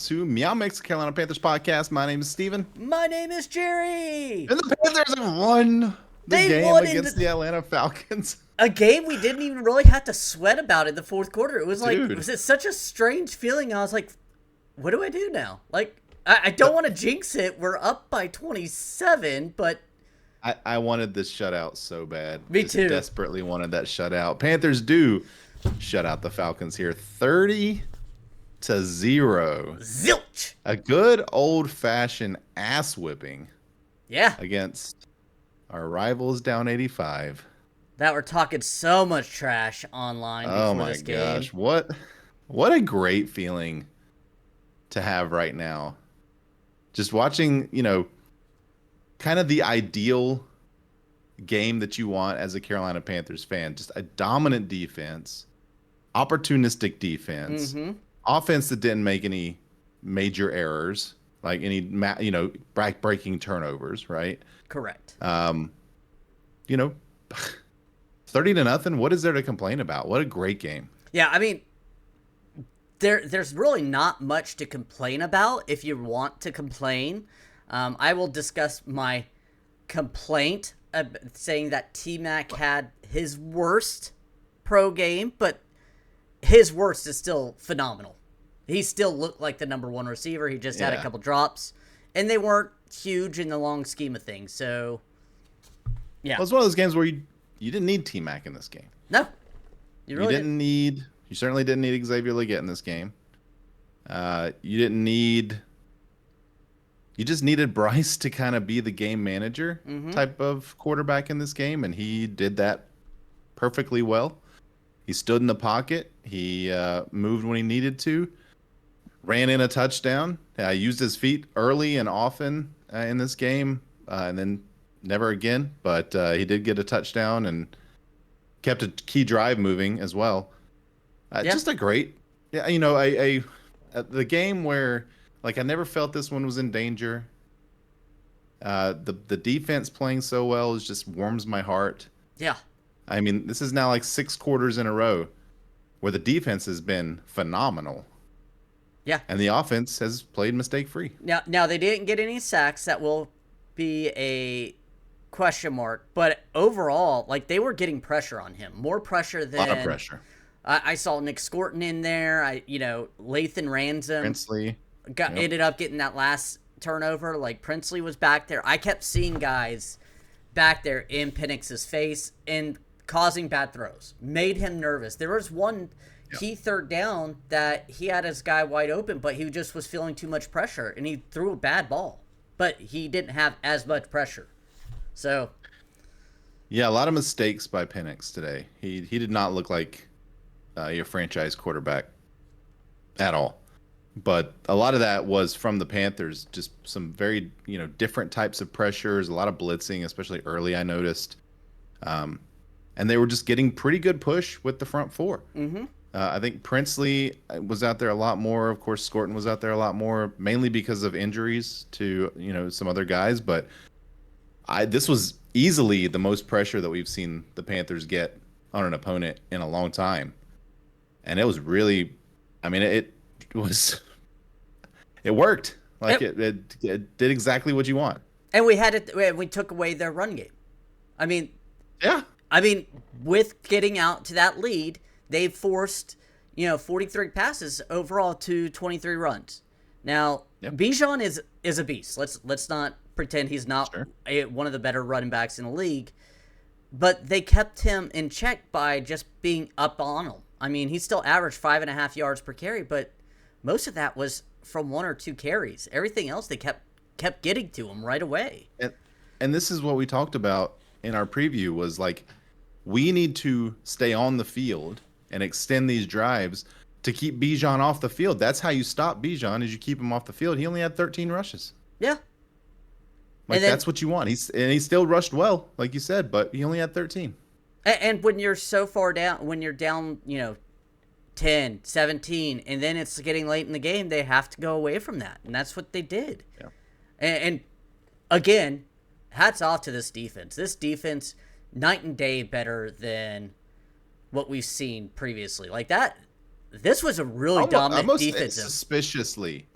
to Meow Mix, Carolina Panthers podcast. My name is Steven. My name is Jerry. And the Panthers have won the They game won against the Atlanta Falcons. A game we didn't even really have to sweat about in the fourth quarter. It was like, Dude. was it such a strange feeling? I was like, what do I do now? Like, I don't want to jinx it. We're up by 27, but I wanted this shutout so bad. Me too. Desperately wanted that shutout. Panthers do shut out the Falcons here 30-0. zilch. A good old-fashioned ass whipping. Yeah. Against our rivals down 85. That we're talking so much trash online before this game. Oh my gosh. What a great feeling to have right now. Just watching, kind of the ideal game that you want as a Carolina Panthers fan. Just a dominant defense, opportunistic defense, offense that didn't make any major errors, like any, breaking turnovers, right? Correct. 30-0. What is there to complain about? What a great game. Yeah, I mean, there's really not much to complain about if you want to complain. I will discuss my complaint saying that TMac had his worst pro game, but his worst is still phenomenal. He still looked like the number one receiver. He just had a couple drops, and they weren't huge in the long scheme of things. So, yeah. Well, it was one of those games where you didn't need TMac in this game. No. You really didn't need... You certainly didn't need Xavier Legette in this game. You didn't need... You just needed Bryce to kind of be the game manager type of quarterback in this game, and he did that perfectly well. He stood in the pocket. He moved when he needed to. Ran in a touchdown. Used his feet early and often in this game, and then never again. But he did get a touchdown and kept a key drive moving as well. Just a great, the game where, like, I never felt this one was in danger. The defense playing so well just warms my heart. Yeah. I mean, this is now like 6 quarters in a row where the defense has been phenomenal. Yeah. And the offense has played mistake-free. Now they didn't get any sacks. That will be a question mark. But overall, like, they were getting pressure on him. More pressure than... A lot of pressure. I saw Nick Scorton in there. Lathan Ransom. Princely. Ended up getting that last turnover. Like, Princely was back there. I kept seeing guys back there in Penix's face and causing bad throws. Made him nervous. There was one key third down that he had his guy wide open, but he just was feeling too much pressure, and he threw a bad ball. But he didn't have as much pressure. So... Yeah, a lot of mistakes by Penix today. He did not look like your franchise quarterback at all. But a lot of that was from the Panthers, just some very, different types of pressures, a lot of blitzing, especially early, I noticed. And they were just getting pretty good push with the front four. I think Princely was out there a lot more. Of course, Scorton was out there a lot more, mainly because of injuries to, some other guys. But this was easily the most pressure that we've seen the Panthers get on an opponent in a long time. And it was really, it worked. Like it did exactly what you want. And we took away their run game. Yeah. With getting out to that lead, they forced, 43 passes overall to 23 runs. Now, Bijan is a beast. Let's not pretend he's not one of the better running backs in the league. But they kept him in check by just being up on him. He still averaged 5.5 yards per carry, but most of that was from 1 or 2 carries. Everything else they kept getting to him right away. And this is what we talked about in our preview was, like, we need to stay on the field and extend these drives to keep Bijan off the field. That's how you stop Bijan, is you keep him off the field. He only had 13 rushes. Yeah. That's what you want. He still rushed well, like you said, but he only had 13. And when you're so far down, when you're down, 10, 17, and then it's getting late in the game, they have to go away from that. And that's what they did. Yeah. And again, hats off to this defense. This defense, night and day better than what we've seen previously. Like, that this was a really dominant defensive.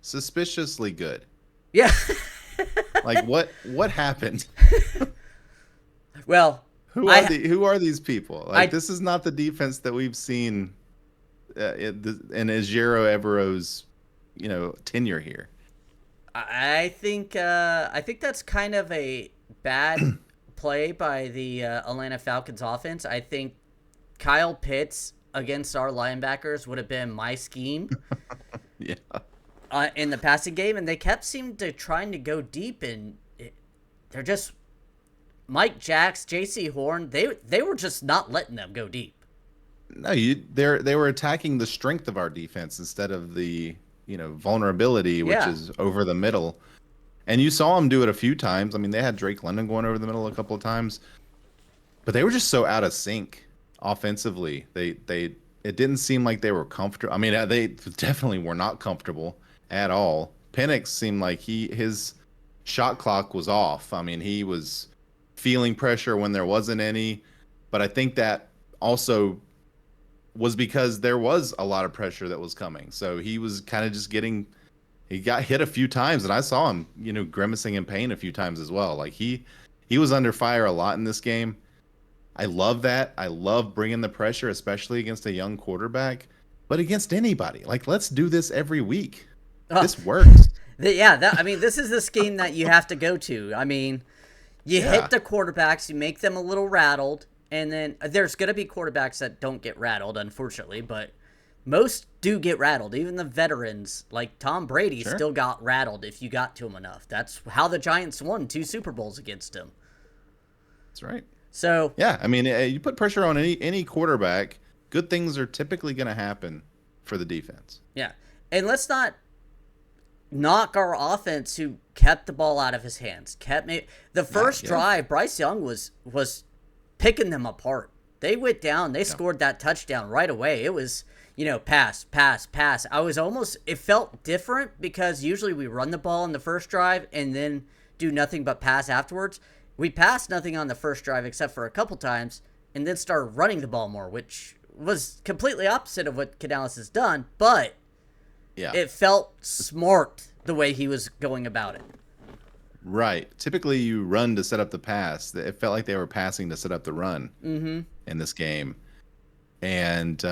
Suspiciously good. Yeah. Like what happened? Well, who are these people? Like this is not the defense that we've seen in Ejiro Evero's tenure here. I think that's kind of a bad play by the Atlanta Falcons offense. I think Kyle Pitts against our linebackers would have been my scheme. Yeah. In the passing game, and they kept seeming to trying to go deep, and they're just Mike Jacks, J.C. Horn. They were just not letting them go deep. No, they were attacking the strength of our defense instead of the vulnerability, which is over the middle. And you saw them do it a few times. I mean, they had Drake London going over the middle a couple of times, but they were just so out of sync offensively. It didn't seem like they were comfortable. I mean, they definitely were not comfortable at all. Penix seemed like his shot clock was off. I mean, he was feeling pressure when there wasn't any, but I think that also was because there was a lot of pressure that was coming. So he was kind of just he got hit a few times, and I saw him, grimacing in pain a few times as well. Like he was under fire a lot in this game. I love that. I love bringing the pressure, especially against a young quarterback, but against anybody. Like, let's do this every week. This works. This is the scheme that you have to go to. I mean, you hit the quarterbacks, you make them a little rattled, and then there's going to be quarterbacks that don't get rattled, unfortunately, but most do get rattled. Even the veterans, like Tom Brady, still got rattled if you got to him enough. That's how the Giants won 2 Super Bowls against him. That's right. So yeah, I mean, you put pressure on any quarterback, good things are typically going to happen for the defense. Yeah, and let's not knock our offense who kept the ball out of his hands. The first drive, Bryce Young was picking them apart. They went down. They scored that touchdown right away. It was, pass. It felt different because usually we run the ball in the first drive and then do nothing but pass afterwards. We passed nothing on the first drive except for a couple times and then started running the ball more, which was completely opposite of what Canales has done, but it felt smart the way he was going about it. Right. Typically, you run to set up the pass. It felt like they were passing to set up the run in this game. And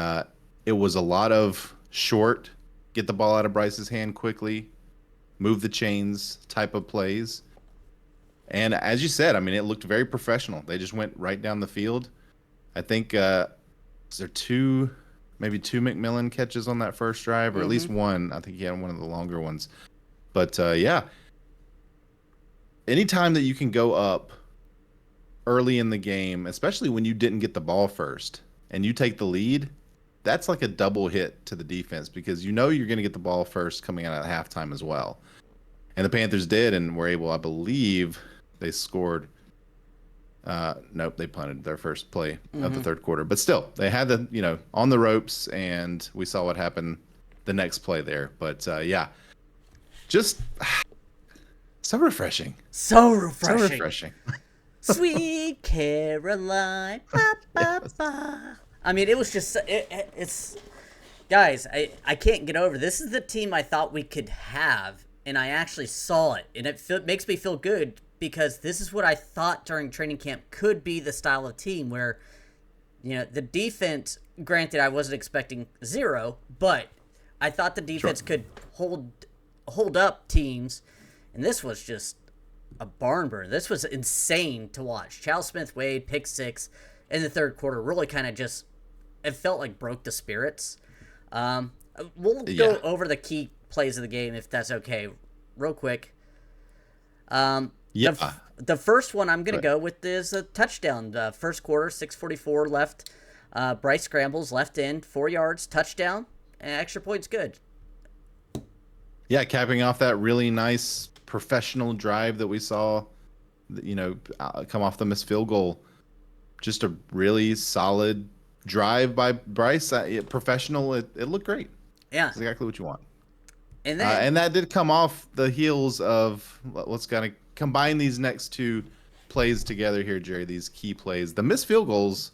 it was a lot of short, get the ball out of Bryce's hand quickly, move the chains type of plays. And as you said, I mean, it looked very professional. They just went right down the field. I think was there maybe two McMillan catches on that first drive, or at least one. I think he had one of the longer ones. But anytime that you can go up early in the game, especially when you didn't get the ball first and you take the lead, that's like a double hit to the defense because you're going to get the ball first coming out at halftime as well. And the Panthers did and were able, I believe, they scored. Nope, they punted their first play of the third quarter. But still, they had on the ropes, and we saw what happened the next play there. But just so refreshing. So refreshing. So refreshing. Sweet Caroline. Ba, ba, ba. I mean, it was just it's guys. I can't get over. This is the team I thought we could have, and I actually saw it, and it makes me feel good because this is what I thought during training camp could be the style of team where, the defense. Granted, I wasn't expecting 0, but I thought the defense could hold up teams, and this was just a barn burner. This was insane to watch. Chau Smith-Wade, pick 6 in the third quarter, really kind of it felt like broke the spirits. We'll go over the key plays of the game if that's okay, real quick. The first one I'm going to go with is a touchdown. The first quarter, 6:44 left. Bryce scrambles, left end, 4 yards, touchdown, and extra point's good. Yeah, capping off that really nice professional drive that we saw, come off the missed field goal. Just a really solid drive by Bryce. Professional. It looked great. Yeah. That's exactly what you want. And then, and that did come off the heels of, let's kind of combine these next two plays together here, Jerry, these key plays. The missed field goals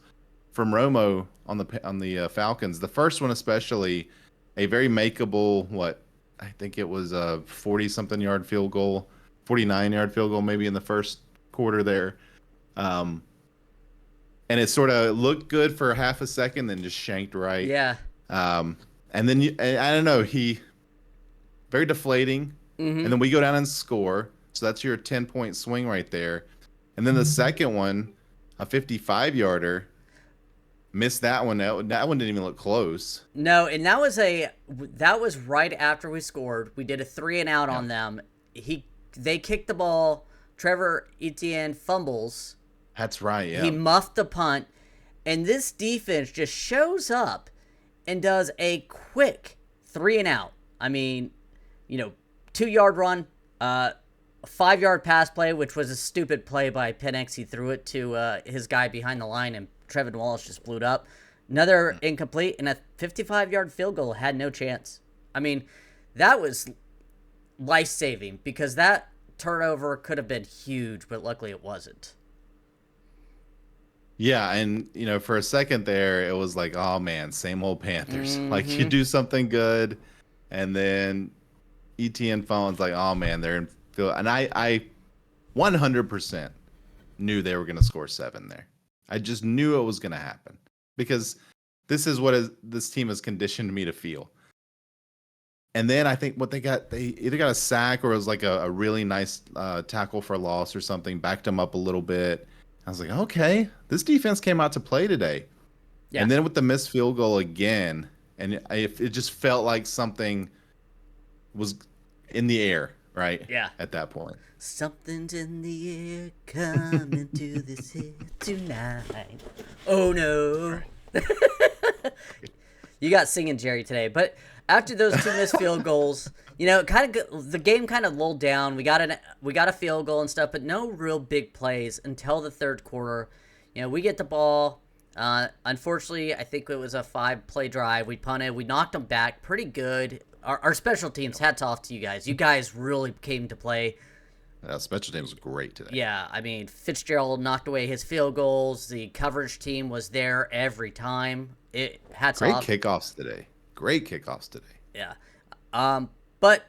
from Romo on the Falcons. The first one especially, a very makeable, I think it was a 40-something yard field goal, 49-yard field goal maybe in the first quarter there. And it sort of looked good for half a second, then just shanked right. Yeah. And then I don't know, he very deflating. And then we go down and score. So that's your 10-point swing right there. And then the second one, a 55-yarder, missed that one. That one didn't even look close. No, and that was right after we scored. We did a 3-and-out on them. They kicked the ball. Trevor Etienne fumbles. That's right, yeah. He muffed the punt, and this defense just shows up and does a quick 3-and-out. I mean, 2-yard run, 5-yard pass play, which was a stupid play by Penix. He threw it to his guy behind the line, and Trevin Wallace just blew it up. Another incomplete, and a 55-yard field goal had no chance. I mean, that was life-saving because that turnover could have been huge, but luckily it wasn't. Yeah, and, for a second there, it was like, oh, man, same old Panthers. Like, you do something good, and then ETN phone's like, oh, man, they're in field. And I 100% knew they were going to score 7 there. I just knew it was going to happen because this is what this team has conditioned me to feel. And then I think what they either got a sack or it was like a really nice tackle for loss or something, backed them up a little bit. I was like, okay, this defense came out to play today. Yeah. And then with the missed field goal again, and it just felt like something was in the air, right? Yeah. At that point. Something's in the air coming to this here tonight. Oh, no. You got singing Jerry today. But after those 2 missed field goals, the game kind of lulled down. We got a field goal and stuff, but no real big plays until the third quarter. We get the ball. Unfortunately, I think it was a 5-play drive. We punted. We knocked them back pretty good. Our special teams, hats off to you guys. You guys really came to play. Special teams was great today. Yeah, I mean, Fitzgerald knocked away his field goals. The coverage team was there every time. Hats off. Great kickoffs today. Yeah. But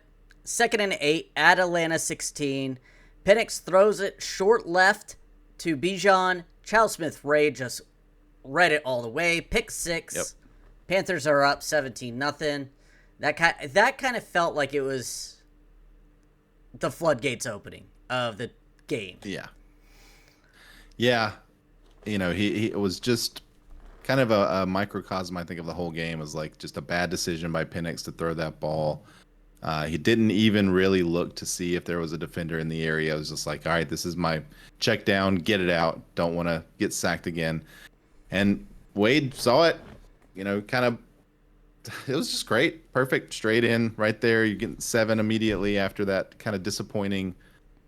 2nd and 8 at Atlanta 16. Penix throws it short left to Bijan. Chau Smith-Wade just read it all the way. Pick 6. Yep. Panthers are up 17-0. That kind of felt like it was the floodgates opening of the game. Yeah. Yeah. It was just kind of a microcosm, I think, of the whole game. It was like just a bad decision by Penix to throw that ball. He didn't even really look to see if there was a defender in the area. It was just like, all right, this is my check down, get it out. Don't want to get sacked again. And Wade saw it, kind of, it was just great. Perfect. Straight in right there. You get 7 immediately after that kind of disappointing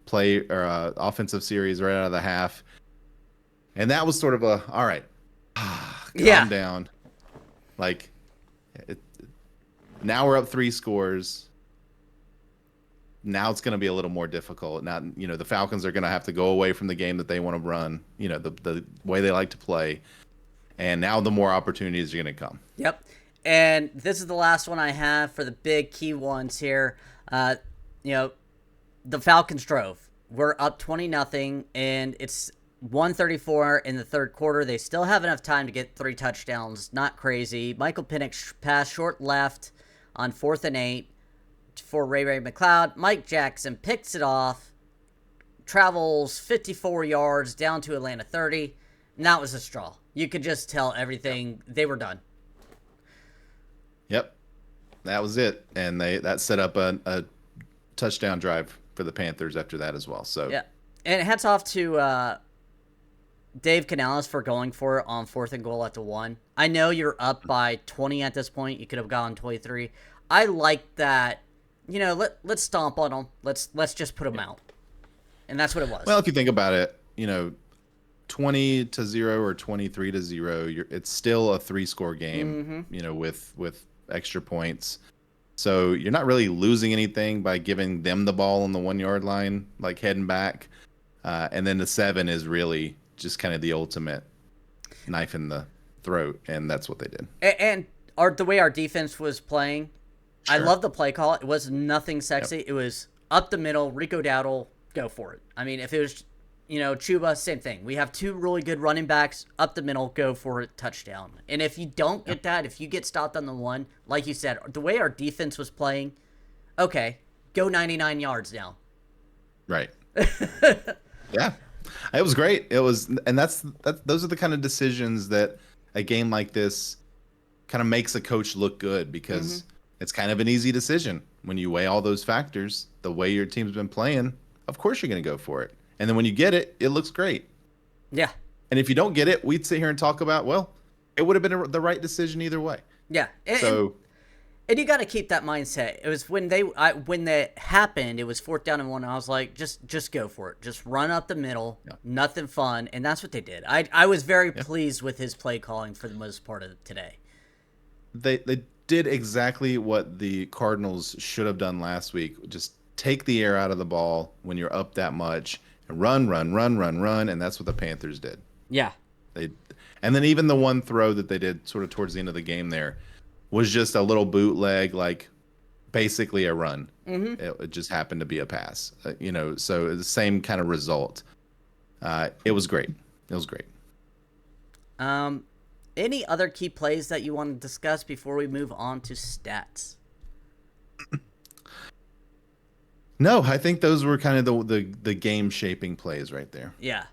play or offensive series right out of the half. And that was sort of all right, calm down. Like, now we're up 3 scores. Now it's going to be a little more difficult. Now, the Falcons are going to have to go away from the game that they want to run, the way they like to play. And now the more opportunities are going to come. Yep. And this is the last one I have for the big key ones here. The Falcons drove. We're up 20-0, and it's 1:34 in the third quarter. They still have enough time to get 3 touchdowns. Not crazy. Michael Penix pass short left on 4th and 8 for Ray McLeod. Mike Jackson picks it off, travels 54 yards down to Atlanta 30, and that was a straw. You could just tell everything. They were done. Yep, that was it, and that set up a touchdown drive for the Panthers after that as well. So yeah, and hats off to Dave Canales for going for it on 4th and goal at the 1. I know you're up by 20 at this point. You could have gone 23. I like that. Let's stomp on them. Let's just put them out, and that's what it was. Well, if you think about it, 20-0 or 23-0, it's still a 3-score game. With extra points. So you're not really losing anything by giving them the ball on the 1-yard line, like heading back. And then the 7 is really just kind of the ultimate knife in the throat, and that's what they did. And the way our defense was playing, sure. I love the play call. It was nothing sexy. Yep. It was up the middle, Rico Dowdle, go for it. I mean, if it was, Chuba, same thing. We have two really good running backs, up the middle, go for it, touchdown. And if you don't get that, if you get stopped on the one, like you said, the way our defense was playing, okay, go 99 yards now. Right. Yeah. It was great. It was, and those are the kind of decisions that a game like this kind of makes a coach look good, because it's kind of an easy decision when you weigh all those factors. The way your team's been playing, of course you're going to go for it. And then when you get it, it looks great. Yeah. And if you don't get it, we'd sit here and talk about, well, it would have been the right decision either way. Yeah. And you got to keep that mindset. It was when that happened, it was 4th down and 1. And I was like, just go for it. Just run up the middle. Yeah. Nothing fun. And that's what they did. I was very pleased with his play calling for the most part of today. They did exactly what the Cardinals should have done last week. Just take the air out of the ball when you're up that much and run. And that's what the Panthers did. Yeah. And then even the one throw that they did sort of towards the end of the game there was just a little bootleg, like basically a run. It just happened to be a pass, so the same kind of result. It was great. It was great. Any other key plays that you want to discuss before we move on to stats? No, I think those were kind of the game shaping plays right there. Yeah.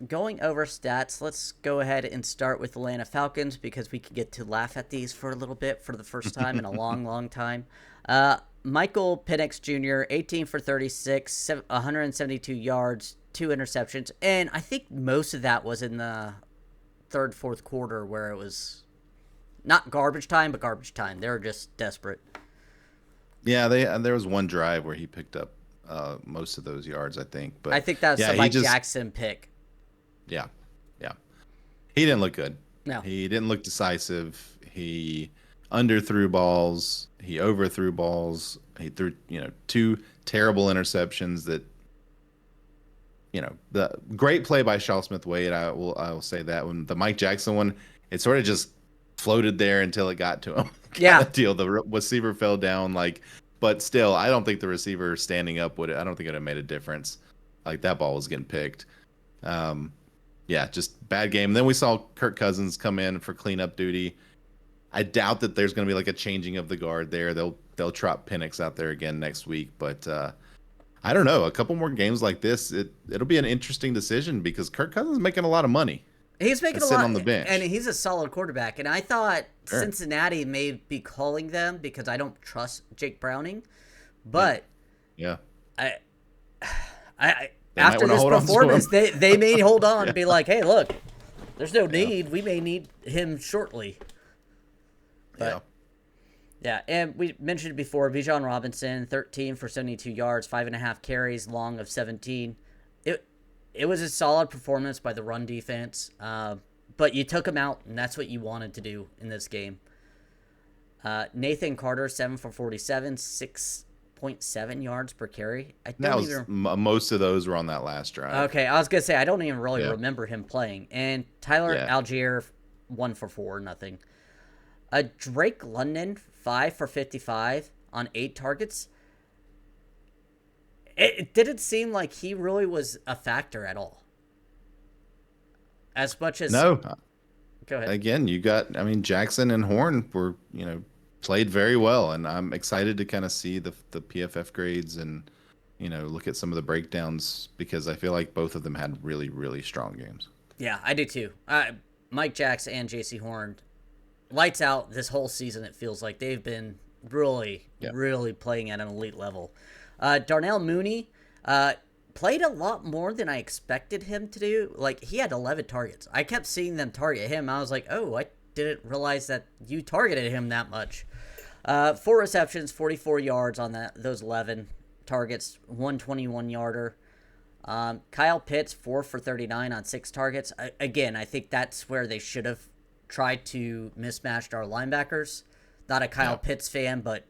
Going over stats, let's go ahead and start with Atlanta Falcons, because we can get to laugh at these for a little bit for the first time in a long time. Michael Penix Jr., 18 for 36, 172 yards, 2 interceptions. And I think most of that was in the third, fourth quarter, where it was not garbage time, but garbage time. They were just desperate. Yeah, there was one drive where he picked up most of those yards, I think. But I think that's the Mike Jackson pick. Yeah. He didn't look good. No. He didn't look decisive. He underthrew balls. He overthrew balls. He threw, 2 terrible interceptions that, the great play by Chau Smith-Wade, I will say that. When the Mike Jackson one, it sort of just floated there until it got to him. Yeah. Deal. The receiver fell down, but still, I don't think the receiver standing up I don't think it would have made a difference. Like, that ball was getting picked. Just bad game. Then we saw Kirk Cousins come in for cleanup duty. I doubt that there's going to be like a changing of the guard there. They'll trot Penix out there again next week, but I don't know. A couple more games like this, it'll be an interesting decision, because Kirk Cousins is making a lot of money. He's making a lot on the bench, and he's a solid quarterback. And I thought Cincinnati may be calling them because I don't trust Jake Browning, but after this performance, they may hold on and be like, "Hey, look, there's no need. We may need him shortly." But, yeah, and we mentioned it before. Bijan Robinson, 13 for 72 yards, 5.5 carries, long of 17. It was a solid performance by the run defense, but you took him out, and that's what you wanted to do in this game. Nathan Carter, 7 for 47, 6.7 yards per carry. Most of those were on that last drive. Okay, I was going to say, I don't even really remember him playing. And Tyler Algier, 1 for 4, nothing. Drake London, 5 for 55 on 8 targets. It didn't seem like he really was a factor at all. As much as... No. Go ahead. Again, Jackson and Horn were, played very well, and I'm excited to kind of see the PFF grades and, look at some of the breakdowns, because I feel like both of them had really, really strong games. Yeah, I do too. Mike Jackson and JC Horn, lights out this whole season. It feels like they've been really playing at an elite level. Darnell Mooney played a lot more than I expected him to do. Like, he had 11 targets. I kept seeing them target him. I was like, oh, I didn't realize that you targeted him that much. 4 receptions, 44 yards on those 11 targets, 121-yarder. Kyle Pitts, 4 for 39 on 6 targets. Again, I think that's where they should have tried to mismatch our linebackers. Not a Kyle Pitts fan, but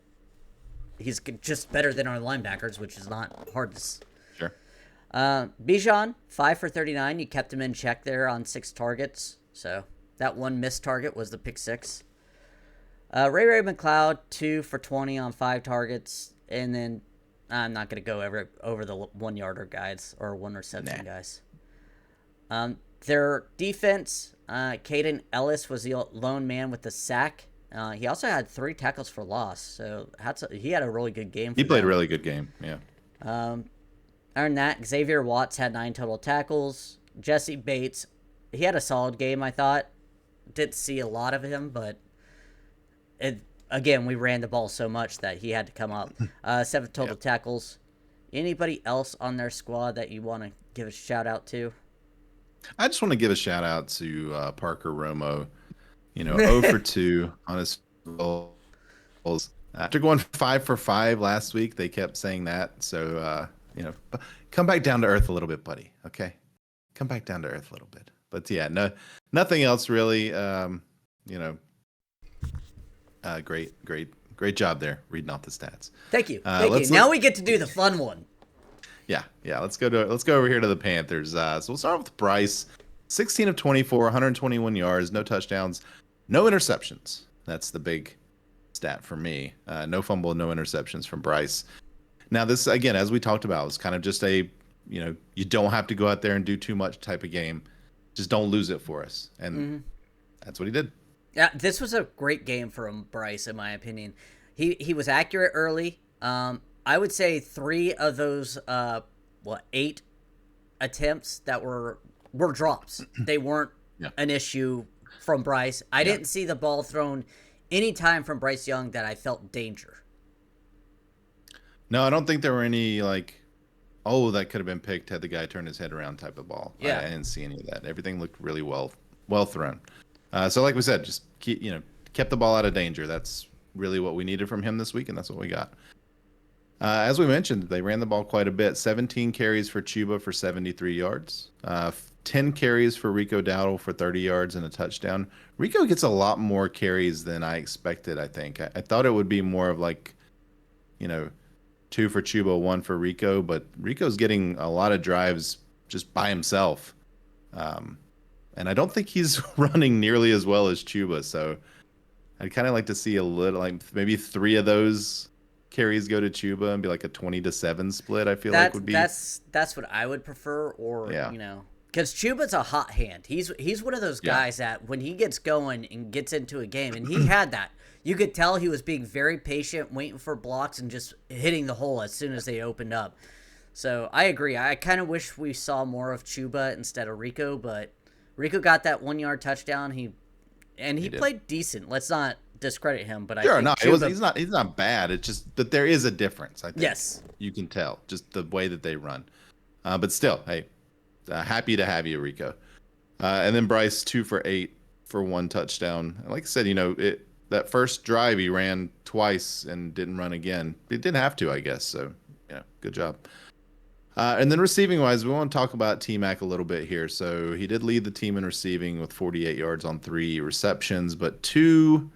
he's just better than our linebackers, which is not hard to... Sure. Bijan, 5 for 39. You kept him in check there on 6 targets. So, That one missed target was the pick six. Ray McLeod, 2 for 20 on 5 targets. And then I'm not going to go over the 1 yarder guys or 1 reception guys. Their defense, Caden Ellis was the lone man with the sack. He also had 3 tackles for loss, so he had a really good game. He played a really good game, yeah. Other than that, Xavier Watts had 9 total tackles. Jesse Bates, he had a solid game, I thought. Didn't see a lot of him, but again, we ran the ball so much that he had to come up. 7 total tackles. Anybody else on their squad that you want to give a shout out to? I just want to give a shout out to Parker Romo. 0 for 2 on his goals. After going 5 for 5 last week, they kept saying that. So, come back down to earth a little bit, buddy. Okay, come back down to earth a little bit. But yeah, nothing else really. Great job there reading off the stats. Thank you. Now we get to do the fun one. Yeah. Let's go over here to the Panthers. So we'll start with Bryce. 16 of 24, 121 yards, no touchdowns, no interceptions. That's the big stat for me. No fumble, no interceptions from Bryce. Now this, again, as we talked about, is kind of just a, you don't have to go out there and do too much type of game. Just don't lose it for us. And that's what he did. Yeah, this was a great game from Bryce, in my opinion. He was accurate early. I would say 3 of those 8 attempts that were drops. They weren't an issue from Bryce. I didn't see the ball thrown any time from Bryce Young that I felt danger. No, I don't think there were any that could have been picked had the guy turned his head around type of ball. Yeah. I didn't see any of that. Everything looked really well thrown. So like we said, just kept the ball out of danger. That's really what we needed from him this week, and that's what we got. As we mentioned, they ran the ball quite a bit. 17 carries for Chuba for 73 yards. 10 carries for Rico Dowdle for 30 yards and a touchdown. Rico gets a lot more carries than I expected, I think. I thought it would be more of 2 for Chuba, 1 for Rico, but Rico's getting a lot of drives just by himself. And I don't think he's running nearly as well as Chuba, so I'd kind of like to see a little, maybe 3 of those carries go to Chuba and be a 20-7 split. I feel like would be that's what I would prefer, or because Chuba's a hot hand. He's one of those guys that when he gets going and gets into a game, and he had that. You could tell he was being very patient, waiting for blocks and just hitting the hole as soon as they opened up. So I agree. I kind of wish we saw more of Chuba instead of Rico, but Rico got that 1-yard touchdown. He played decent. Let's not discredit him, but sure, I think Chuba, he's not bad. It's just that there is a difference. I think. Yes, you can tell just the way that they run. But still, hey, happy to have you, Rico. And then Bryce 2 for 8 for 1 touchdown. And like I said, that first drive he ran twice and didn't run again. He didn't have to, I guess. So good job. And then receiving wise, we want to talk about TMac a little bit here. So he did lead the team in receiving with 48 yards on 3 receptions, but 2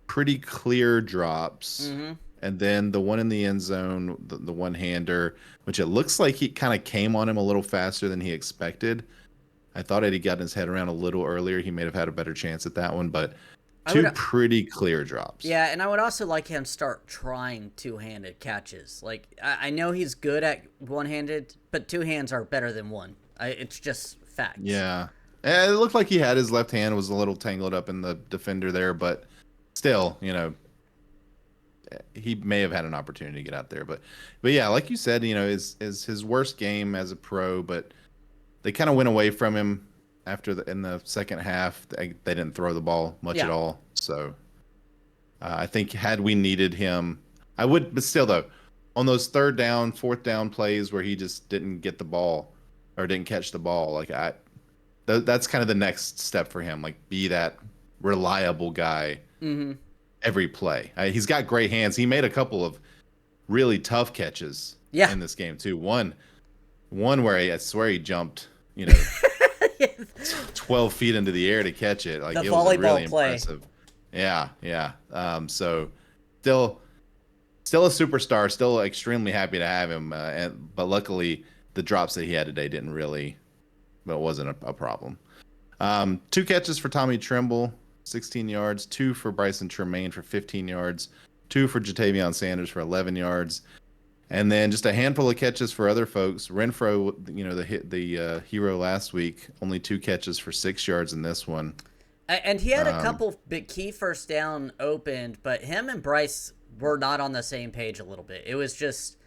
pretty clear drops. And then the one in the end zone, the one-hander, which it looks like he kind of came on him a little faster than he expected. I thought had he gotten his head around a little earlier, he may have had a better chance at that one, but 2 pretty clear drops. Yeah, and I would also like him to start trying 2-handed catches. I know he's good at one-handed, but 2 hands are better than 1. It's just facts. Yeah. And it looked like he had his left hand was a little tangled up in the defender there, but still, he may have had an opportunity to get out there. But yeah, like you said, is his worst game as a pro, but they kind of went away from him in the second half. They didn't throw the ball much at all. So I think had we needed him, I would, but still though, on those 3rd down, 4th down plays where he just didn't get the ball or didn't catch the ball, that's kind of the next step for him. Be that reliable guy every play. He's got great hands. He made a couple of really tough catches in this game too. One where I swear he jumped, 12 feet into the air to catch it. The it was really play. Impressive. Yeah. So still a superstar. Still extremely happy to have him. But luckily, the drops that he had today wasn't a problem. 2 catches for Tommy Tremble, 16 yards. 2 for Bryson Tremaine for 15 yards. 2 for Jatavion Sanders for 11 yards. And then just a handful of catches for other folks. Renfro, the hero last week, only 2 catches for 6 yards in this one. And he had a couple big key first down opened, but him and Bryce were not on the same page a little bit. It was just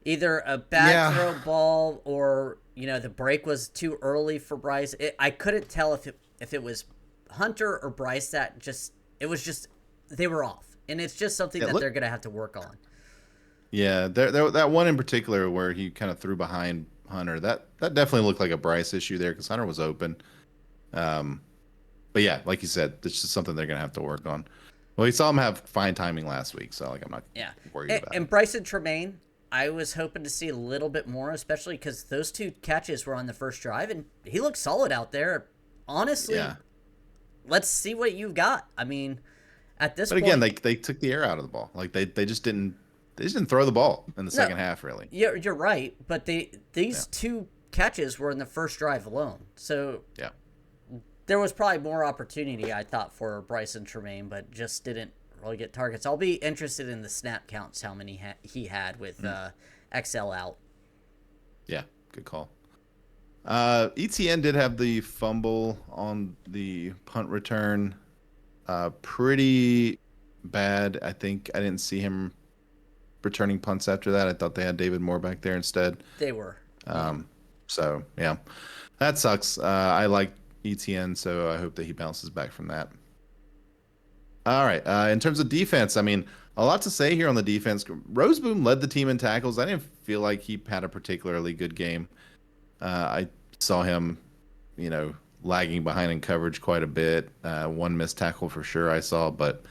either a bad throw ball or, the break was too early for Bryce. I couldn't tell if it was Hunter or Bryce they were off. And it's just something that they're going to have to work on. Yeah, that one in particular where he kind of threw behind Hunter, that definitely looked like a Bryce issue there because Hunter was open. But yeah, like you said, it's just something they're going to have to work on. Well, you saw him have fine timing last week, so I'm not worried about it. And Bryson Tremaine, I was hoping to see a little bit more, especially because those 2 catches were on the first drive, and he looked solid out there. Honestly, let's see what you've got. I mean, at this point... But again, they took the air out of the ball. Like, they just didn't throw the ball in the second half, really. You're right, but these 2 catches were in the first drive alone. So there was probably more opportunity, I thought, for Bryson Tremaine, but just didn't really get targets. I'll be interested in the snap counts, how many he had with XL out. Yeah, good call. ETN did have the fumble on the punt return. Pretty bad. I think I didn't see him returning punts after that. I thought they had David Moore back there instead. They were. So, yeah, that sucks. I like ETN, so I hope that he bounces back from that. All right. In terms of defense, I mean, a lot to say here on the defense. Roseboom led the team in tackles. I didn't feel like he had a particularly good game. I saw him, lagging behind in coverage quite a bit. 1 missed tackle for sure I saw, but,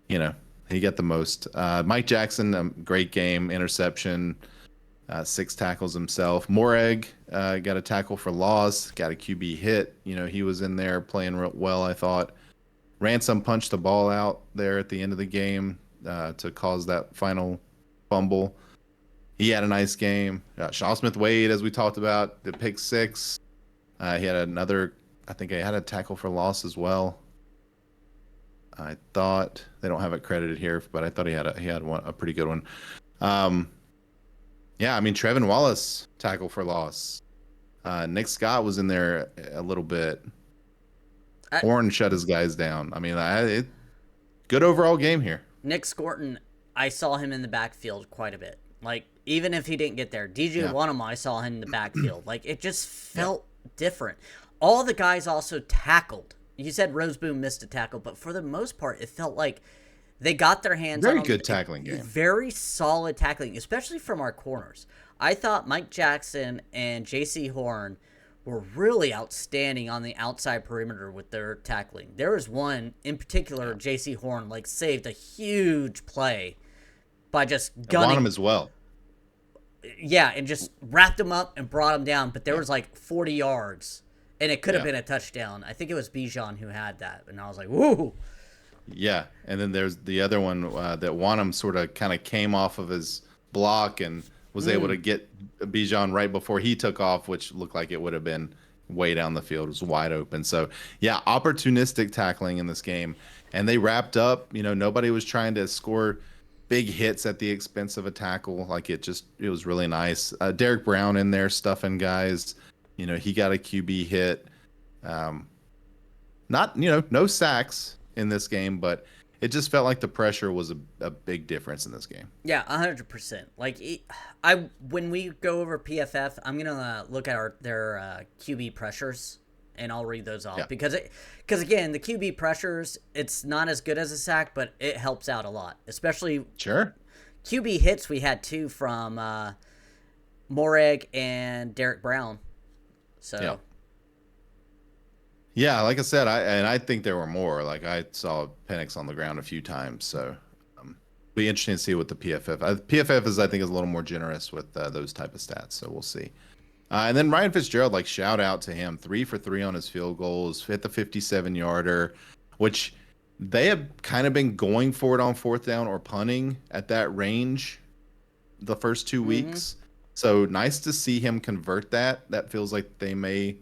he got the most. Mike Jackson, great game, interception, 6 tackles himself. Moreg got a tackle for loss, got a QB hit. He was in there playing real well, I thought. Ransom punched the ball out there at the end of the game to cause that final fumble. He had a nice game. Chau Smith-Wade, as we talked about, the pick 6. He had another, I think he had a tackle for loss as well. I thought, they don't have it credited here, but I thought he had a pretty good one. Yeah, I mean, Trevin Wallace, tackle for loss. Nick Scott was in there a little bit. Horn shut his guys down. I mean, good overall game here. Nick Scorton, I saw him in the backfield quite a bit. Like, even if he didn't get there. DJ Wanham, I saw him in the backfield. Like, it just felt different. All the guys also tackled. You said Roseboom missed a tackle, but for the most part, it felt like they got their hands on Very good tackling game. Very solid tackling, especially from our corners. I thought Mike Jackson and J.C. Horn were really outstanding on the outside perimeter with their tackling. There was one in particular, J.C. Horn, saved a huge play by just gunning him as well. Yeah, and just wrapped him up and brought him down. But there was 40 yards, and it could have been a touchdown. I think it was Bijan who had that, and I was like, woo! Yeah, and then there's the other one that Wanham sort of kind of came off of his block and was able to get Bijan right before he took off, which looked like it would have been way down the field. It was wide open. So, yeah, opportunistic tackling in this game. And they wrapped up. Nobody was trying to score big hits at the expense of a tackle. It was really nice. Derek Brown in there stuffing guys. He got a QB hit. No sacks in this game, but it just felt like the pressure was a big difference in this game. Yeah, 100%. When we go over PFF, I'm gonna look at their QB pressures, and I'll read those off because again, the QB pressures, it's not as good as a sack, but it helps out a lot, especially QB hits. We had 2 from Moreg and Derek Brown. So. Yeah, like I said, I think there were more. I saw Penix on the ground a few times, so be interesting to see what the PFF. PFF is, I think, is a little more generous with those type of stats, so we'll see. And then Ryan Fitzgerald, shout out to him, 3 for 3 on his field goals, hit the 57-yarder, which they have kind of been going for it on 4th down or punting at that range the first 2 weeks. So nice to see him convert that. That feels like they may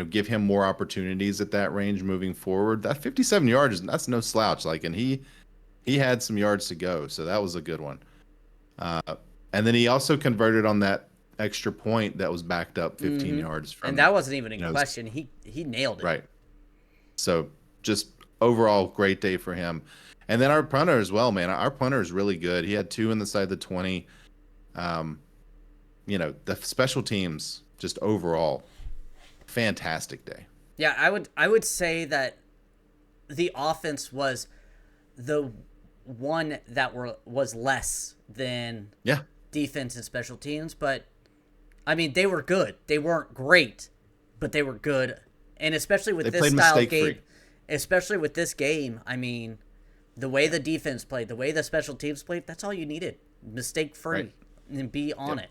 give him more opportunities at that range moving forward. That 57 yards, that's no slouch. Like, and he had some yards to go, so that was a good one. And then he also converted on that extra point that was backed up 15 yards from. And that wasn't even in question. He nailed it. Right. So just overall great day for him. And then our punter as well, man. Our punter is really good. He had 2 inside the 20. The special teams just overall fantastic day. Yeah, I would say that the offense was the one that was less than defense and special teams, but I mean they were good. They weren't great, but they were good. And especially with this style of game, especially with this game, I mean, the way the defense played, the way the special teams played, that's all you needed. Mistake free and be on it.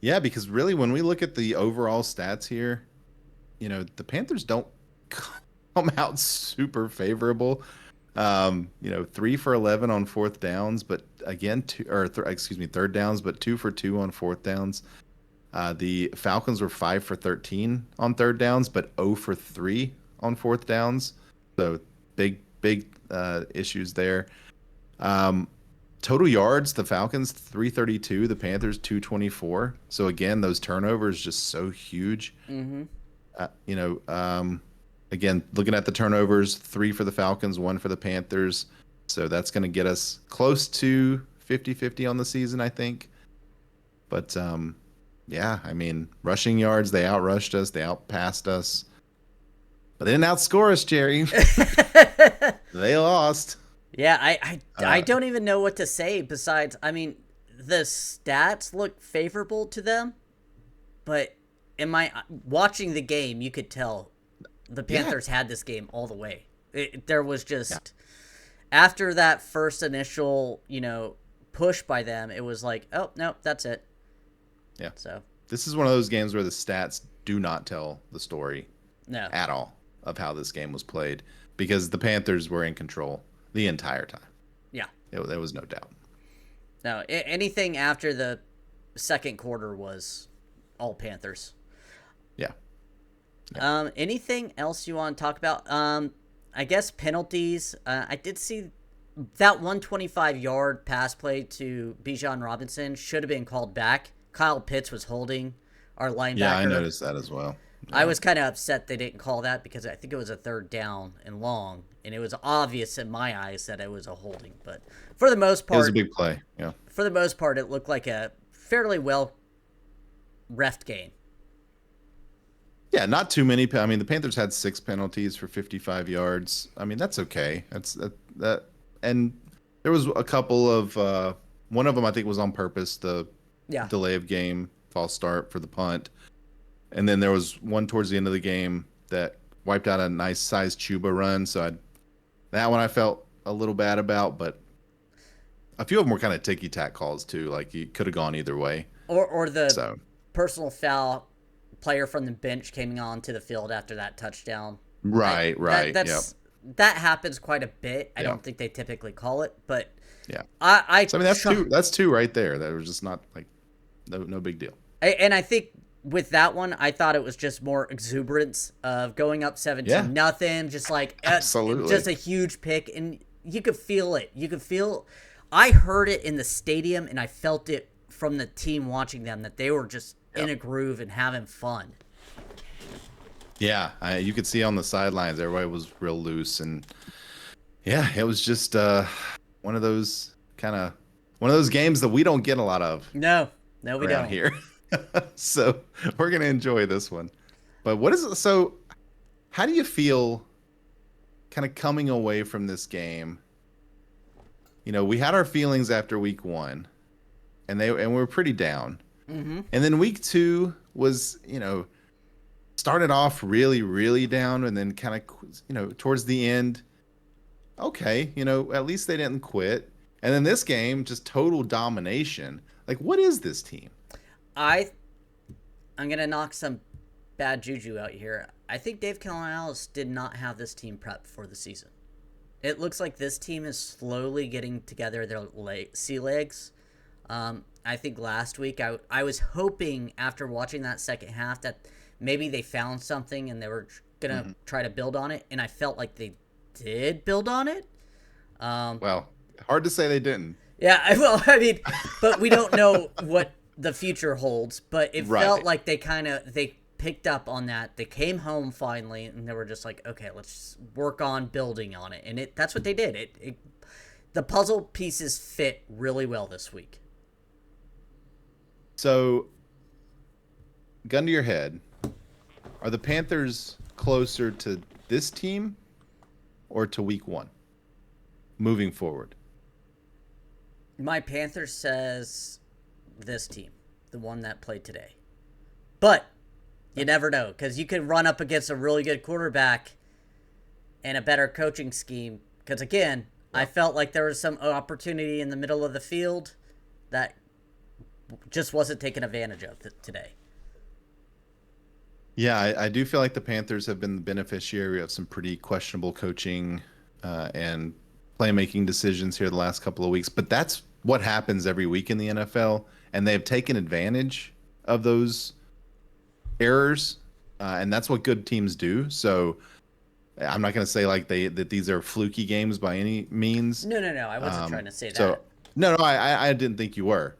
Yeah, because really when we look at the overall stats here, the Panthers don't come out super favorable. 3 for 11 on fourth downs, but again, third downs, but 2 for 2 on fourth downs. The Falcons were 5 for 13 on third downs, but 0 for 3 on fourth downs. So big issues there. Total yards, the Falcons 332, the Panthers 224. So again, those turnovers just so huge. Again, looking at the turnovers, 3 for the Falcons, 1 for the Panthers. So that's going to get us close to 50-50 on the season, I think. But I mean, rushing yards, they outrushed us, they outpassed us. But they didn't outscore us, Jerry. They lost. Yeah, I don't even know what to say besides, I mean, the stats look favorable to them, but watching the game, you could tell the Panthers had this game all the way. There was just, after that first initial, push by them, it was like, oh, no, that's it. Yeah. So this is one of those games where the stats do not tell the story at all of how this game was played, because the Panthers were in control the entire time. Yeah. There was no doubt. No, anything after the second quarter was all Panthers. Yeah. Anything else you want to talk about? I guess penalties. I did see that 125-yard pass play to Bijan Robinson should have been called back. Kyle Pitts was holding our linebacker. Yeah, I noticed that as well. Yeah. I was kind of upset they didn't call that because I think it was a third down and long, and it was obvious in my eyes that it was a holding. But for the most part, it was a big play. Yeah. For the most part, it looked like a fairly well refed game. Yeah, not too many. I mean, the Panthers had 6 penalties for 55 yards. I mean, that's okay. That's that. And there was a couple of one of them I think was on purpose. The delay of game, false start for the punt. And then there was one towards the end of the game that wiped out a nice sized Chuba run. So that one I felt a little bad about, but a few of them were kind of ticky-tack calls too. Like you could have gone either way. Or the personal foul player from the bench came on to the field after that touchdown. Right. That happens quite a bit. I don't think they typically call it, but I mean that's two right there. That was just not like no big deal. And I think with that one, I thought it was just more exuberance of going up 17-0, just like absolutely, just a huge pick, and you could feel it. I heard it in the stadium, and I felt it from the team watching them that they were just in a groove and having fun. Yeah, you could see on the sidelines, everybody was real loose, and it was just one of those games that we don't get a lot of. No, we don't here. So we're gonna enjoy this one. But what is it? So, how do you feel, kind of coming away from this game? We had our feelings after week 1, and we were pretty down. Mm-hmm. And then week 2 was, started off really, really down, and then kind of, towards the end, okay, at least they didn't quit. And then this game, just total domination. Like, what is this team? I'm gonna knock some bad juju out here. I think Dave Canales did not have this team prepped for the season. It looks like this team is slowly getting together their sea legs. I think last week I was hoping after watching that second half that maybe they found something and they were gonna try to build on it, and I felt like they did build on it. Well, hard to say they didn't. Yeah, well, I mean, but we don't know what the future holds. But it felt like they picked up on that. They came home finally, and they were just like, okay, let's work on building on it. And that's what they did. The puzzle pieces fit really well this week. So, gun to your head, are the Panthers closer to this team or to week 1 moving forward? My Panthers says this team, the one that played today. But you never know, because you could run up against a really good quarterback and a better coaching scheme. Because, again, I felt like there was some opportunity in the middle of the field that just wasn't taken advantage of today. Yeah, I do feel like the Panthers have been the beneficiary of some pretty questionable coaching and playmaking decisions here the last couple of weeks. But that's what happens every week in the NFL, and they've taken advantage of those errors, and that's what good teams do. So I'm not going to say like that these are fluky games by any means. No. I wasn't trying to say that. So no, I didn't think you were.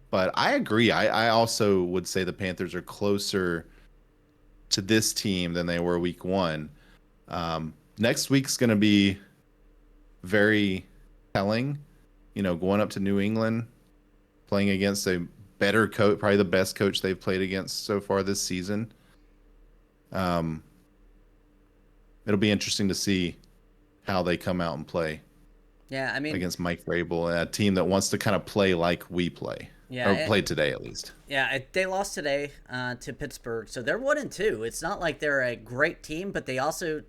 But I agree. I also would say the Panthers are closer to this team than they were week 1. Next week's going to be very telling. You know, going up to New England, playing against a better coach, probably the best coach they've played against so far this season. It'll be interesting to see how they come out and play. Yeah, I mean, against Mike Vrabel, a team that wants to kind of play like we play. Yeah, or played today at least. Yeah, they lost today to Pittsburgh, so they're 1-2. It's not like they're a great team, but they have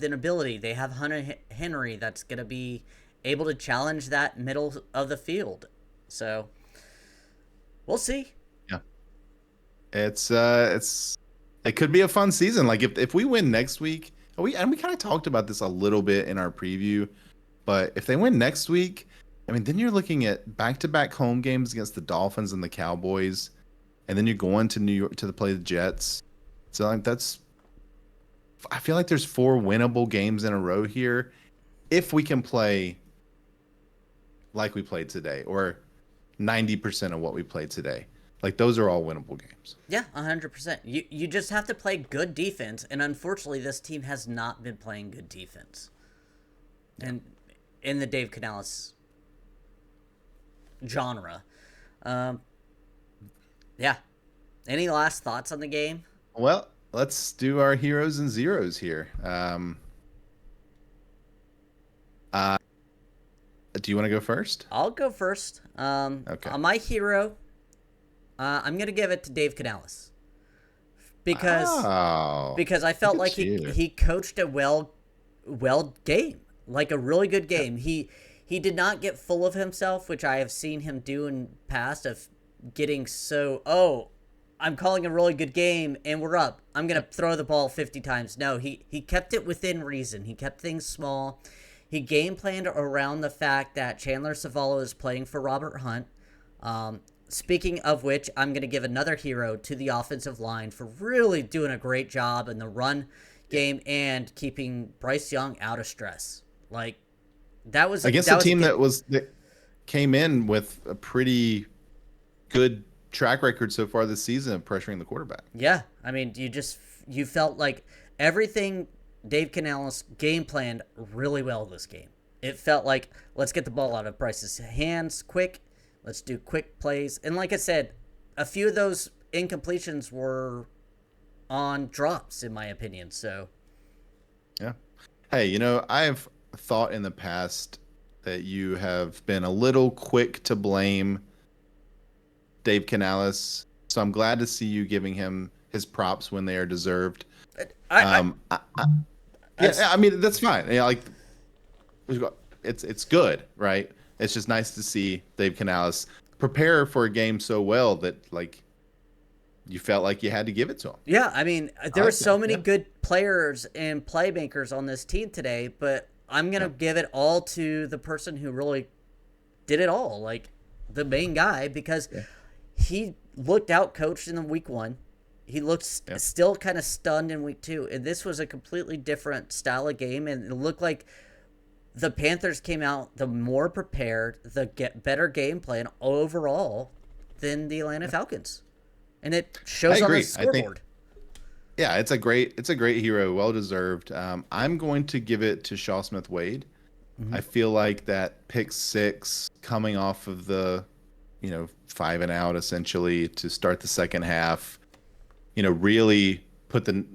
the ability. They have Hunter Henry that's going to be able to challenge that middle of the field. So we'll see. Yeah, it could be a fun season. Like if we win next week, we kind of talked about this a little bit in our preview, but if they win next week, I mean, then you're looking at back-to-back home games against the Dolphins and the Cowboys, and then you're going to New York to play the Jets. So like I feel like there's 4 winnable games in a row here if we can play like we played today, or 90% of what we played today. Like those are all winnable games. Yeah, 100%. You just have to play good defense, and unfortunately, this team has not been playing good defense. And in the Dave Canales genre. Yeah. Any last thoughts on the game? Well, let's do our heroes and zeros here. Do you want to go first? I'll go first. Okay. On my hero, I'm going to give it to Dave Canales. Because I felt like he coached a well game. Like a really good game. He did not get full of himself, which I have seen him do in past, of getting I'm calling a really good game and we're up. I'm going to throw the ball 50 times. No, he kept it within reason. He kept things small. He game planned around the fact that Chandler Zavala is playing for Robert Hunt. Speaking of which, I'm going to give another hero to the offensive line for really doing a great job in the run game and keeping Bryce Young out of stress. Like, that was against a team that came in with a pretty good track record so far this season of pressuring the quarterback. Yeah, I mean, you felt like everything Dave Canales game planned really well this game. It felt like, let's get the ball out of Bryce's hands quick. Let's do quick plays. And like I said, a few of those incompletions were on drops, in my opinion. So, yeah. Hey, I've thought in the past that you have been a little quick to blame Dave Canales, so I'm glad to see you giving him his props when they are deserved. I mean, that's fine. Like, it's good, right? It's just nice to see Dave Canales prepare for a game so well that like you felt like you had to give it to him. Yeah, I mean, there were so many good players and playmakers on this team today, but I'm going to give it all to the person who really did it all, like the main guy, because he looked out coached in the week 1. He looked still kind of stunned in week 2, and this was a completely different style of game, and it looked like the Panthers came out the more prepared, the better game plan overall than the Atlanta Falcons, and it shows on the scoreboard. Yeah, it's a great hero, well deserved. I'm going to give it to Chau Smith-Wade. I feel like that pick 6 coming off of the, 5 and out essentially to start the second half, really put the,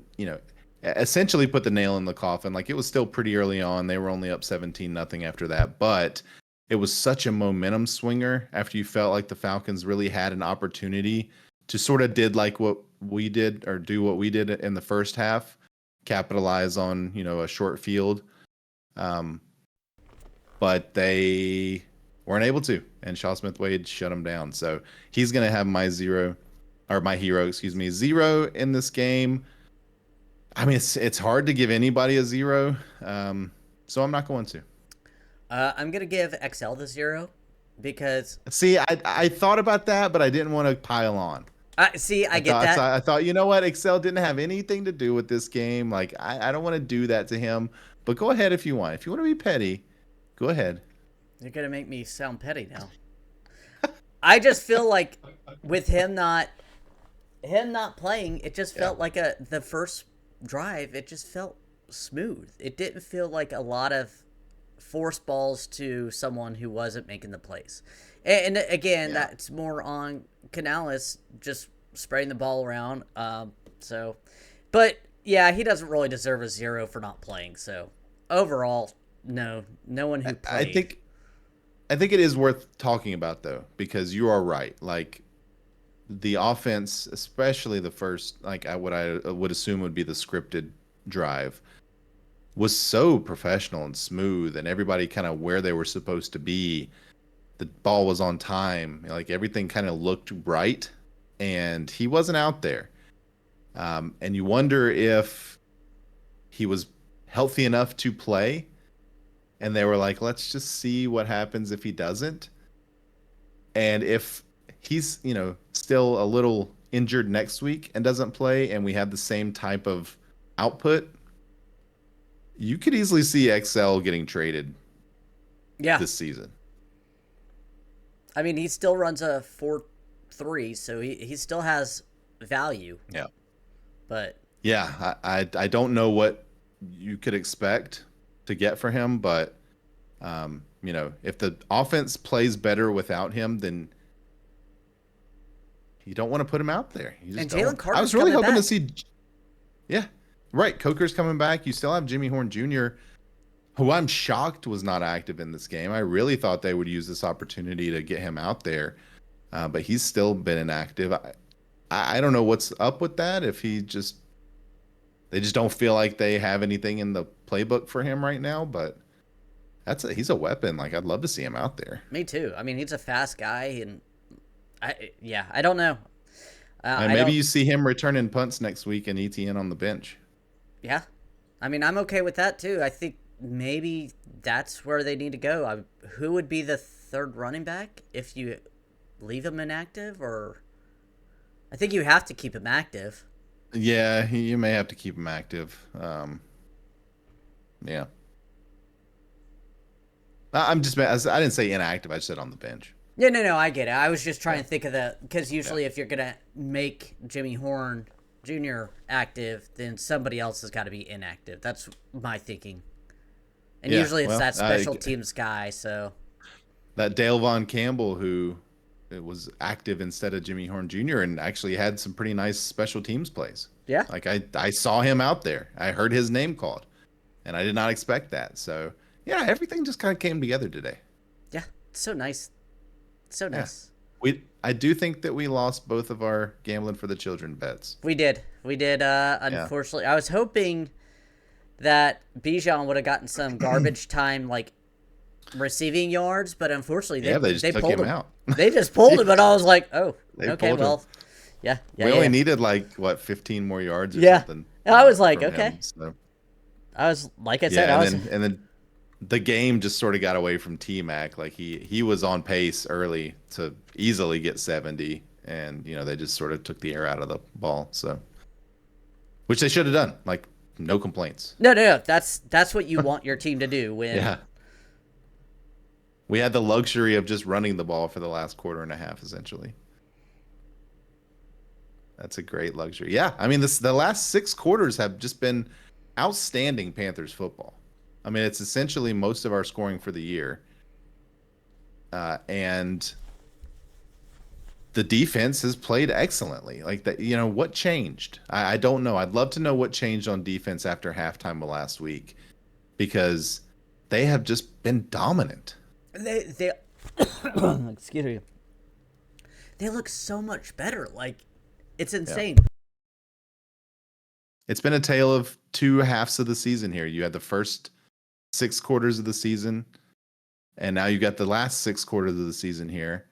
essentially put the nail in the coffin. Like, it was still pretty early on. They were only up 17-0 after that, but it was such a momentum swinger after you felt like the Falcons really had an opportunity to sort of did like what we did or do what we did in the first half, capitalize on, a short field. But they weren't able to, and Chau Smith-Wade shut them down. So he's going to have my hero, 0 in this game. I mean, it's hard to give anybody a 0, so I'm not going to. I'm going to give XL the 0 because... See, I thought about that, but I didn't want to pile on. I get that. I thought, you know what? Excel didn't have anything to do with this game. Like, I don't want to do that to him. But go ahead if you want. If you want to be petty, go ahead. You're going to make me sound petty now. I just feel like with him not playing, it just felt like the first drive, it just felt smooth. It didn't feel like a lot of force balls to someone who wasn't making the plays. And again, that's more on Canales just spreading the ball around. But yeah, he doesn't really deserve a 0 for not playing. So overall, no one who played. I think it is worth talking about though, because you are right. Like, the offense, especially the first, like what I would assume would be the scripted drive, was so professional and smooth, and everybody kind of where they were supposed to be. The ball was on time. Like, everything kind of looked right, and he wasn't out there. And you wonder if he was healthy enough to play, and they were like, let's just see what happens if he doesn't. And if he's, still a little injured next week and doesn't play, and we have the same type of output, you could easily see XL getting traded this season. I mean, he still runs a 4.3, so he still has value. Yeah. But yeah, I don't know what you could expect to get for him, but if the offense plays better without him, then you don't want to put him out there. And Jalen Carter's I was really hoping back. to see. Yeah, right. Coker's coming back. You still have Jimmy Horn Jr., who I'm shocked was not active in this game. I really thought they would use this opportunity to get him out there, but he's still been inactive. I don't know what's up with that. If they just don't feel like they have anything in the playbook for him right now, but he's a weapon. Like, I'd love to see him out there. Me too. I mean, he's a fast guy, and I don't know. And maybe you see him returning punts next week and ETN on the bench. Yeah. I mean, I'm okay with that too. I think maybe that's where they need to go. Who would be the third running back if you leave him inactive? Or I think you have to keep him active. Yeah, you may have to keep him active. Yeah. I didn't say inactive. I just said on the bench. Yeah, no, I get it. I was just trying to think of because usually if you're going to make Jimmy Horn Jr. active, then somebody else has got to be inactive. That's my thinking. And usually it's that special teams guy, so. That Dale Von Campbell, who was active instead of Jimmy Horn Jr. and actually had some pretty nice special teams plays. Yeah. Like, I saw him out there. I heard his name called, and I did not expect that. So, yeah, everything just kind of came together today. Yeah, it's so nice. So nice. Yeah. I do think that we lost both of our gambling for the children bets. We did. Unfortunately. I was hoping that Bijan would have gotten some garbage time, like receiving yards, but unfortunately they just took pulled him out. They just pulled him, and I was like, oh, okay, well, him. Yeah. We only needed 15 more yards or something. And I was like, okay. Him, so. I was like I said, and then the game just sort of got away from TMac. Like, he was on pace early to easily get 70, and they just sort of took the air out of the ball. So, which they should have done. Like, no complaints. No. That's what you want your team to do when. Yeah. We had the luxury of just running the ball for the last quarter and a half, essentially. That's a great luxury. Yeah, I mean, the last 6 quarters have just been outstanding Panthers football. I mean, it's essentially most of our scoring for the year. And the defense has played excellently. Like, that, what changed? I don't know. I'd love to know what changed on defense after halftime of last week, because they have just been dominant. They excuse me. They look so much better. Like, it's insane. Yeah. It's been a tale of 2 halves of the season here. You had the first 6 quarters of the season, and now you got the last 6 quarters of the season here.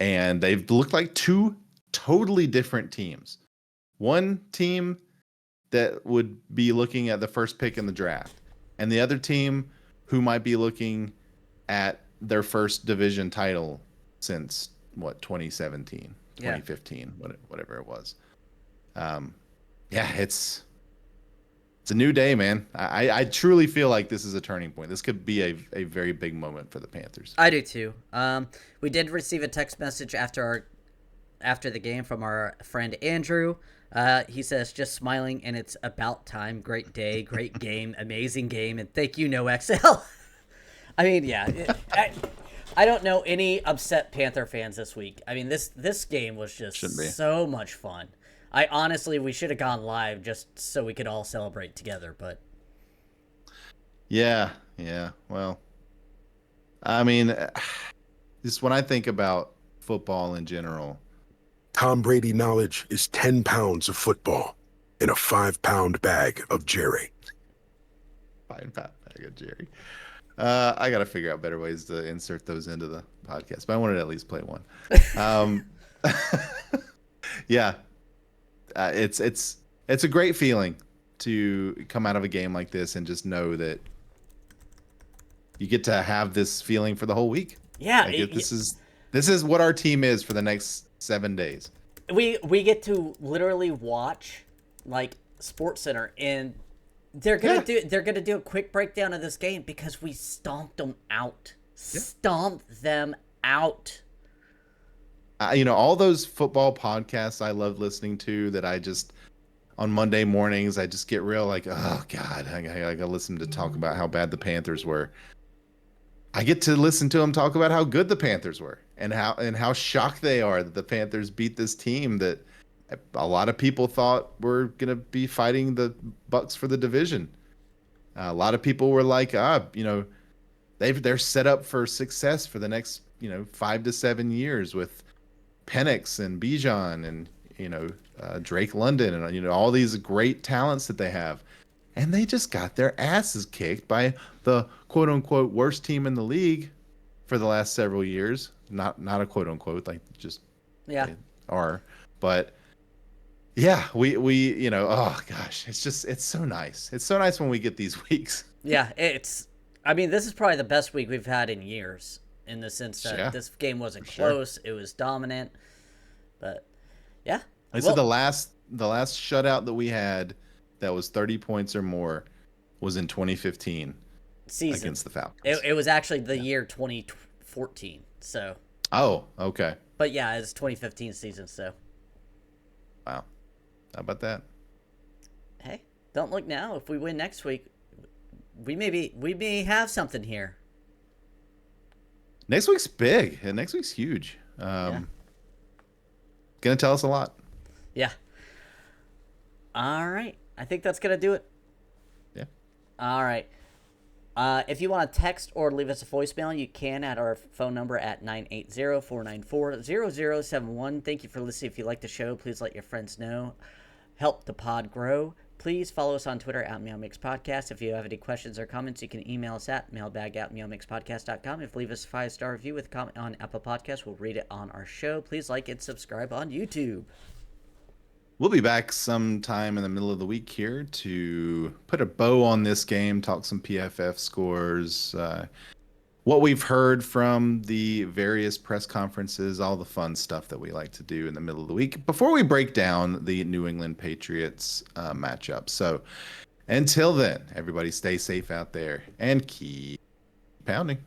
And they've looked like 2 totally different teams. One team that would be looking at the first pick in the draft, and the other team who might be looking at their first division title since 2017, 2015, whatever it was. It's a new day, man. I truly feel like this is a turning point. This could be a very big moment for the Panthers. I do too. We did receive a text message after the game from our friend Andrew. He says, just smiling, and it's about time. Great day, great game, amazing game, and thank you, No XL. I mean, yeah. I don't know any upset Panther fans this week. I mean, this game was just so much fun. We should have gone live just so we could all celebrate together, but. Yeah. Well, I mean, just when I think about football in general. Tom Brady knowledge is 10 pounds of football in a 5-pound bag of Jerry. 5-pound bag of Jerry. I got to figure out better ways to insert those into the podcast, but I wanted to at least play one. Yeah. It's a great feeling to come out of a game like this and just know that you get to have this feeling for the whole week. Yeah. Like this is what our team is for the next 7 days. We get to literally watch like SportsCenter, and they're gonna do a quick breakdown of this game because we stomped them out. Yeah. Stomped them out. All those football podcasts I love listening to that I just, on Monday mornings, I just get real like, oh God, I gotta listen to talk about how bad the Panthers were. I get to listen to them talk about how good the Panthers were and how shocked they are that the Panthers beat this team that a lot of people thought were going to be fighting the Bucs for the division. A lot of people were like, they're set up for success for the next, 5 to 7 years with Penix and Bijan and, Drake London and, all these great talents that they have. And they just got their asses kicked by the quote unquote worst team in the league for the last several years. Not a quote unquote, like just they are. But yeah, we oh gosh, it's so nice. It's so nice when we get these weeks. Yeah, this is probably the best week we've had in years, in the sense that this game wasn't close. It was dominant. But yeah. I said the last shutout that we had that was 30 points or more was in 2015 season against the Falcons. It was actually the year 2014. So. Oh, okay. But yeah, it's 2015 season. So. Wow, how about that? Hey, don't look now. If we win next week, we may have something here. Next week's big, and next week's huge. Gonna tell us a lot. Yeah. All right. I think that's going to do it. Yeah. All right. If you want to text or leave us a voicemail, you can at our phone number at 980-494-0071. Thank you for listening. If you like the show, please let your friends know. Help the pod grow. Please follow us on Twitter at MeowMixPodcast. If you have any questions or comments, you can email us at mailbag@meowmixpodcast.com. If you leave us a 5-star review with a comment on Apple Podcasts, we'll read it on our show. Please like and subscribe on YouTube. We'll be back sometime in the middle of the week here to put a bow on this game, talk some PFF scores. what we've heard from the various press conferences, all the fun stuff that we like to do in the middle of the week before we break down the New England Patriots matchup. So until then, everybody stay safe out there and keep pounding.